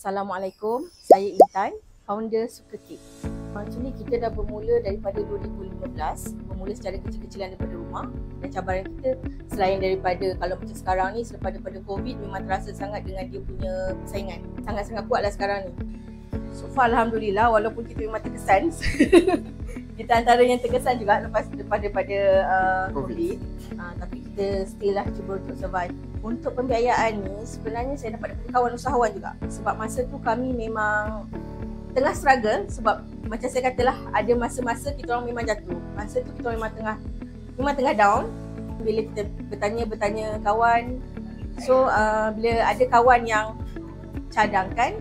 Assalamualaikum, saya Intan, founder Suka Cake. Macam ni kita dah bermula daripada 2015, bermula secara kecil-kecilan daripada rumah. Dan cabaran kita selain daripada kalau macam sekarang ni, selepas daripada COVID memang terasa sangat dengan dia punya persaingan. Sangat-sangat kuat lah sekarang ni. So far Alhamdulillah, walaupun kita memang terkesan, kita antara yang terkesan juga lepas daripada COVID. Tapi kita still lah cuba untuk survive. Untuk pembiayaan ni sebenarnya saya dapat daripada kawan usahawan juga. Sebab masa tu kami memang tengah struggle. Sebab macam saya katalah, ada masa-masa kita orang memang jatuh. Masa tu kita orang memang tengah down. Bila kita bertanya kawan, so bila ada kawan yang cadangkan,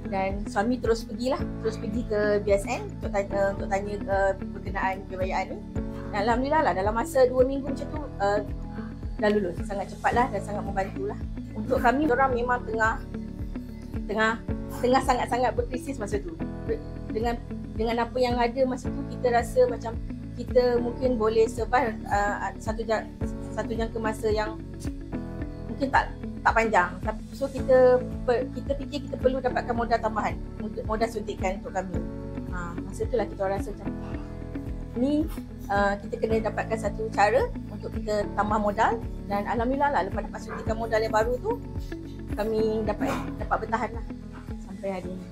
dan suami terus pergi ke BSN untuk tanya berkenaan pembiayaan ni. Dan Alhamdulillah lah, dalam masa 2 minggu macam tu dah lulus. Sangat cepat lah dan sangat membantu lah. Untuk kami, orang memang tengah sangat-sangat berkrisis masa tu. Dengan apa yang ada masa tu, kita rasa macam kita mungkin boleh survive satu jangka masa yang mungkin tak panjang. So kita fikir kita perlu dapatkan modal tambahan, modal suntikan untuk kami. Masa tu lah kita rasa macam ni kita kena dapatkan satu cara untuk kita tambah modal. Dan Alhamdulillah lah, lepas dapat suntikan modal yang baru tu, kami dapat bertahan lah sampai hari ni.